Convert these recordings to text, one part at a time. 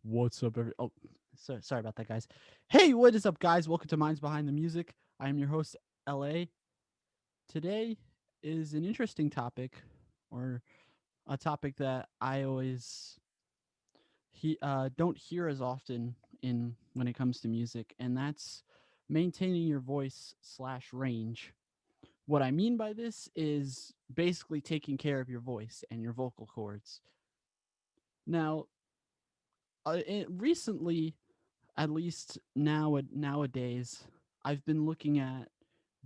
What's up, sorry about that, guys. Hey, what is up, guys? Welcome to Minds Behind the Music. I am your host, LA. Today is an interesting topic, or a topic that I always don't hear as often in when it comes to music, and that's maintaining your voice slash range. What I mean by this is basically taking care of your voice and your vocal cords. Now, recently, at least nowadays, I've been looking at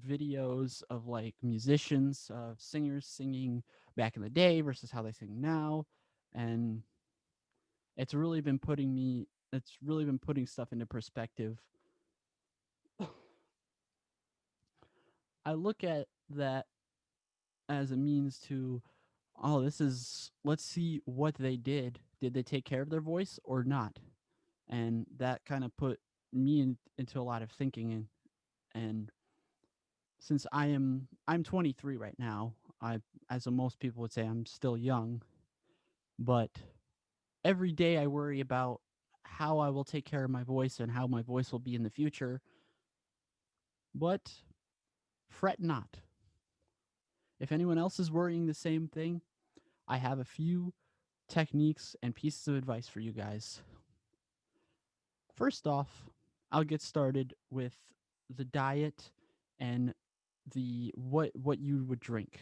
videos of like musicians, of singers singing back in the day versus how they sing now, and it's really been putting stuff into perspective. I look at that as a means to, oh, let's see what they did. Did they take care of their voice or not? And that kind of put me into a lot of thinking, and since I'm 23 right now, I as most people would say I'm still young, but every day I worry about how I will take care of my voice and how my voice will be in the future. But fret not. If anyone else is worrying the same thing, I have a few techniques and pieces of advice for you guys. First off, I'll get started with the diet and the what you would drink.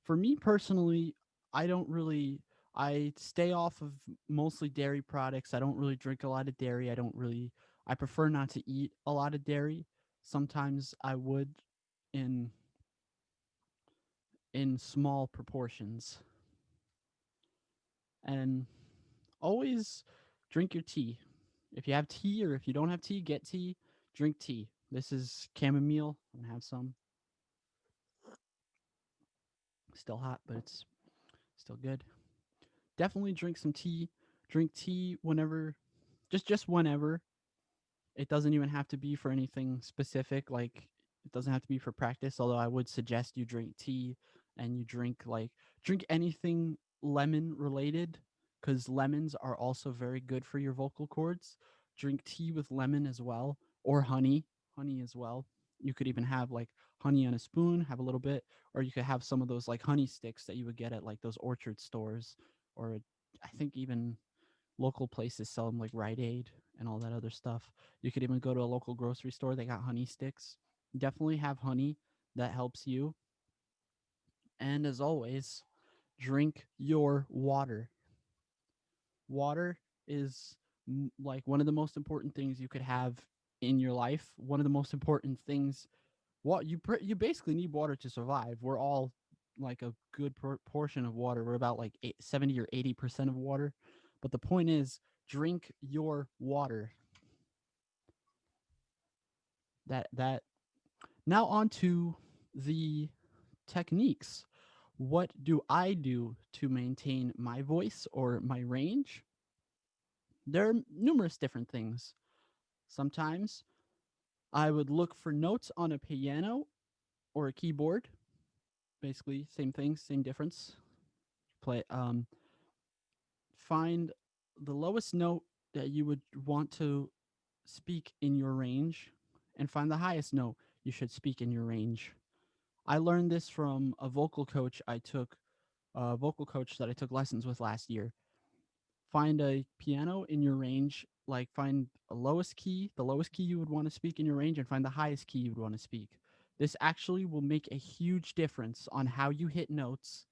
For me personally, I don't really I stay off of mostly dairy products. I don't really drink a lot of dairy. I prefer not to eat a lot of dairy. Sometimes I would in in small proportions. And always drink your tea. If you have tea or if you don't have tea, get tea, drink tea. This is chamomile. I'm gonna have some. Still hot, but it's still good. Definitely drink some tea. Drink tea whenever, just whenever. It doesn't even have to be for anything specific. Like it doesn't have to be for practice. Although I would suggest you drink tea and you drink anything lemon related, because lemons are also very good for your vocal cords. Drink tea with lemon as well, or honey as well. You could even have like honey on a spoon, have a little bit, or you could have some of those like honey sticks that you would get at like those orchard stores, or I think even local places sell them like Rite Aid and all that other stuff. You could even go to a local grocery store. They got honey sticks. Definitely have honey. That helps you. And as always, drink your water. Water is like one of the most important things you could have in your life. One of the most important things. You basically need water to survive. We're all like a good portion of water. We're about like 70 or 80% of water. But the point is, drink your water. That Now on to the techniques. What do I do to maintain my voice or my range? There are numerous different things. Sometimes I would look for notes on a piano or a keyboard. Basically, same thing, same difference. Play Find the lowest note that you would want to speak in your range and find the highest note you should speak in your range. I learned this from a vocal coach that I took lessons with last year. Find a piano in your range, like find the lowest key you would want to speak in your range, and find the highest key you would want to speak. This actually will make a huge difference on how you hit notes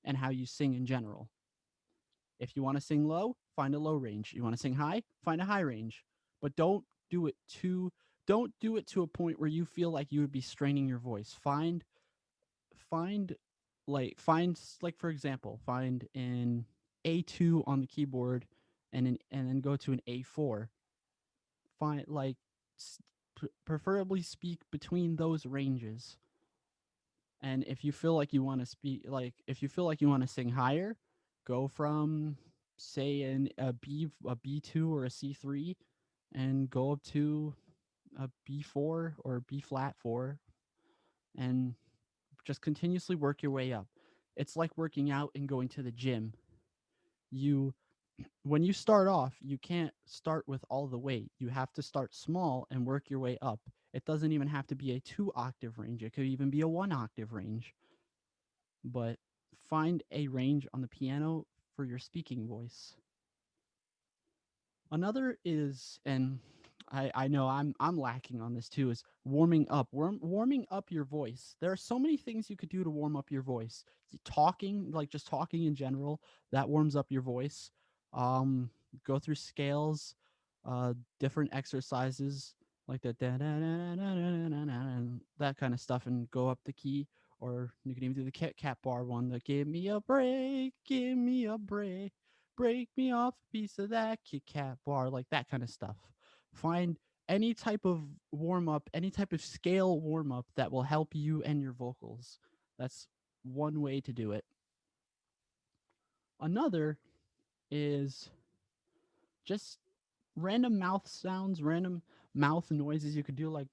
and how you sing in general. If you want to sing low, find a low range. You want to sing high, find a high range. But do it too don't do it to a point where you feel like you would be straining your voice. Find find for example, find an A2 on the keyboard and then go to an A4. Find like preferably speak between those ranges. And if you feel like you want to if you feel like you want to sing higher, go from say a B2 or a C3 and go up to a B4 or B flat 4 and just continuously work your way up. It's like working out and going to the gym. You when you start off, you can't start with all the weight. You have to start small and work your way up. It doesn't even have to be a 2-octave range. It could even be a 1-octave range. But find a range on the piano for your speaking voice. Another is, and I know I'm lacking on this too, is warming up. Warming up your voice. There are so many things you could do to warm up your voice. Talking, like just talking in general, that warms up your voice. Um, Go through scales, different exercises like that, that kind of stuff, and go up the key. Or you can even do the cat bar one. The give me a break. Break me off a piece of that Kit Kat bar, like that kind of stuff. Find any type of warm up, any type of scale warm up that will help you and your vocals. That's one way to do it. Another is just random mouth sounds, random mouth noises you could do, like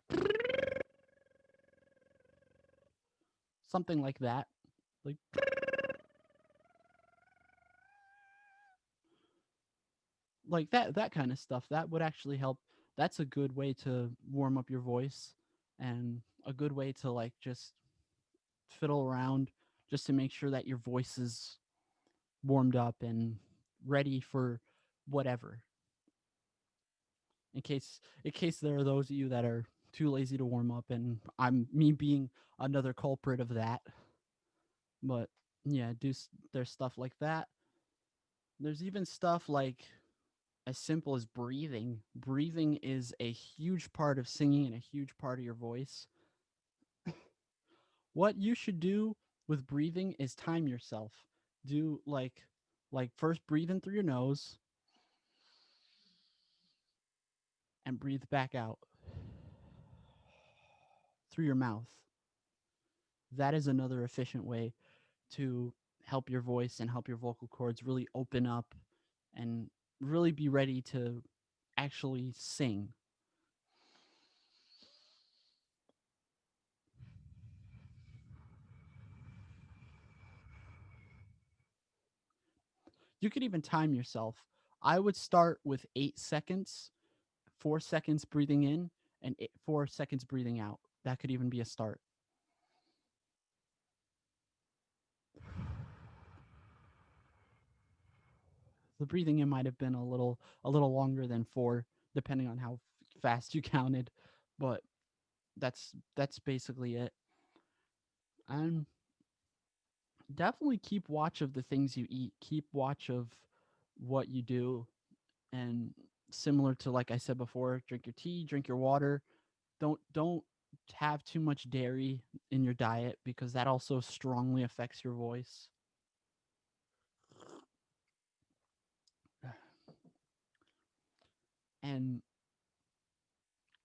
something like that. Like that kind of stuff. That would actually help. That's a good way to warm up your voice, and a good way to like just fiddle around just to make sure that your voice is warmed up and ready for whatever. In case there are those of you that are too lazy to warm up, and I'm me being another culprit of that. But yeah, there's stuff like that. There's even stuff like as simple as breathing. Breathing is a huge part of singing and a huge part of your voice. What you should do with breathing is time yourself. Do like first breathe in through your nose and breathe back out through your mouth. That is another efficient way to help your voice and help your vocal cords really open up and really be ready to actually sing. You could even time yourself. I would start with 8 seconds, 4 seconds breathing in, and 4 seconds breathing out. That could even be a start. The breathing in might have been a little longer than 4, depending on how fast you counted, but that's basically it. And definitely keep watch of the things you eat. Keep watch of what you do, and similar to like I said before, drink your tea, drink your water. Don't have too much dairy in your diet because that also strongly affects your voice. And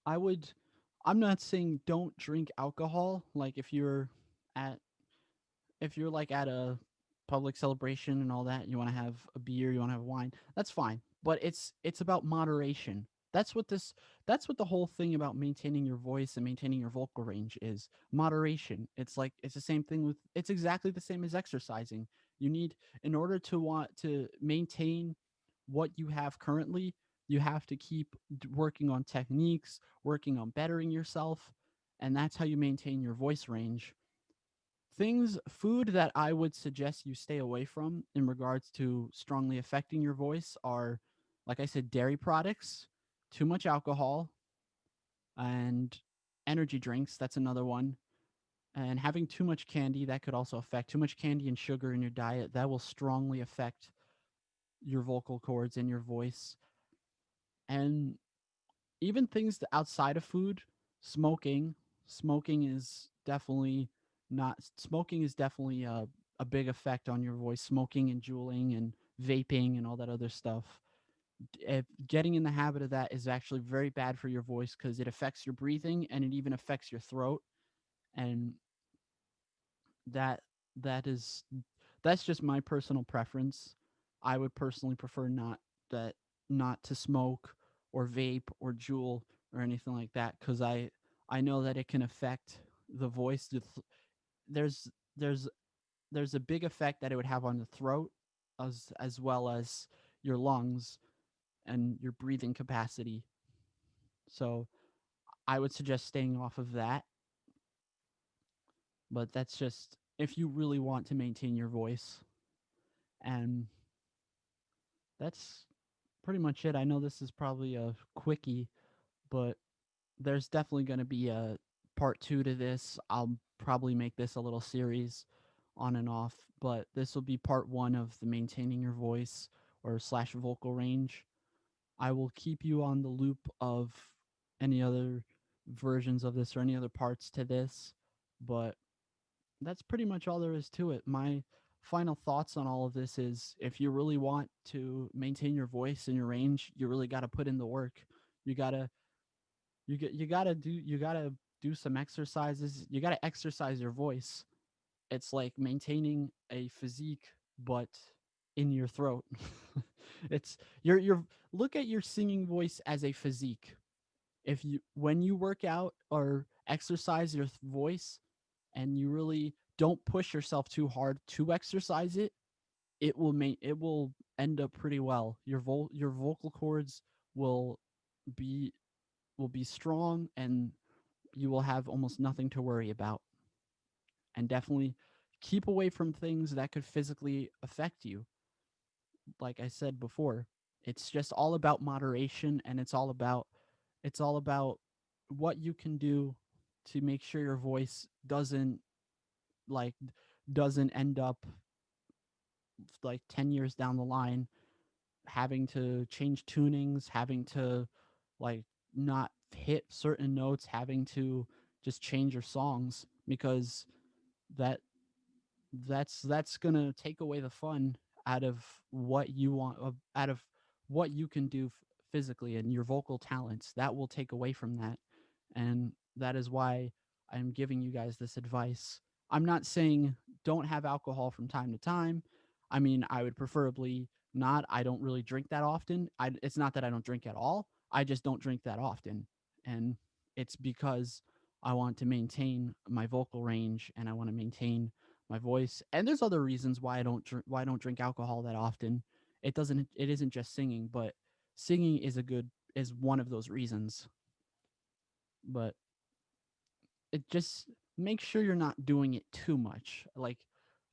I would I'm not saying don't drink alcohol, like at if you're like at a public celebration and all that, you want to have a beer, you want to have wine, that's fine. But it's about moderation. That's what the whole thing about maintaining your voice and maintaining your vocal range is. Moderation. It's the same thing with it's exactly the same as exercising. You need in order to want to maintain what you have currently, you have to keep working on techniques, working on bettering yourself, and that's how you maintain your voice range. Food that I would suggest you stay away from in regards to strongly affecting your voice are, like I said, dairy products, too much alcohol, and energy drinks. That's another one. And having too much candy, that could also affect too much candy and sugar in your diet. That will strongly affect your vocal cords and your voice. And even things outside of food, smoking. Smoking is definitely a big effect on your voice. Smoking and juuling and vaping and all that other stuff. If getting in the habit of that is actually very bad for your voice because it affects your breathing and it even affects your throat. And that that is that's just my personal preference. I would personally prefer that not to smoke or vape or jewel or anything like that because I know that it can affect the voice. There's there's there's a big effect that it would have on the throat as well as your lungs and your breathing capacity. So I would suggest staying off of that. But that's just if you really want to maintain your voice. And that's pretty much it. I know this is probably a quickie, but there's definitely going to be a part 2 to this. I'll probably make this a little series on and off, but this will be part 1 of the maintaining your voice or slash vocal range. I will keep you on the loop of any other versions of this or any other parts to this, but that's pretty much all there is to it. My final thoughts on all of this is if you really want to maintain your voice and your range, you really got to put in the work. You got to you got to do some exercises. You got to exercise your voice. It's like maintaining a physique but in your throat. It's your look at your singing voice as a physique. If you when you work out or exercise your voice and you really don't push yourself too hard to exercise it, it will end up pretty well. Your vocal cords will be will be strong and you will have almost nothing to worry about. And definitely keep away from things that could physically affect you. Like I said before, it's just all about moderation and it's all about what you can do to make sure your voice like doesn't end up like 10 years down the line having to change tunings, having to like not hit certain notes, having to just change your songs because that that's going to take away the fun out of what you want out of what you can do physically and your vocal talents. That will take away from that. And that is why I'm giving you guys this advice. I'm not saying don't have alcohol from time to time. I mean, I would preferably not. I don't really drink that often. It's not that I don't drink at all. I just don't drink that often. And it's because I want to maintain my vocal range and I want to maintain my voice. And there's other reasons why I don't drink alcohol that often. It isn't just singing, but singing is one of those reasons. But it just make sure you're not doing it too much. Like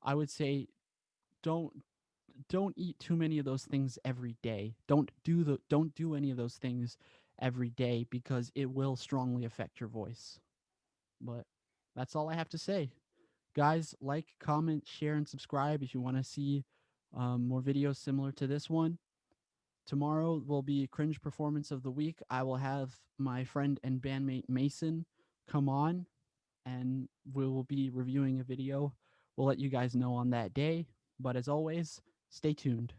I would say don't don't eat too many of those things every day. Don't do any of those things every day because it will strongly affect your voice. But that's all I have to say. Guys, like, comment, share, and subscribe if you want to see more videos similar to this one. Tomorrow will be Cringe Performance of the Week. I will have my friend and bandmate Mason come on and we will be reviewing a video. We'll let you guys know on that day. But as always, stay tuned.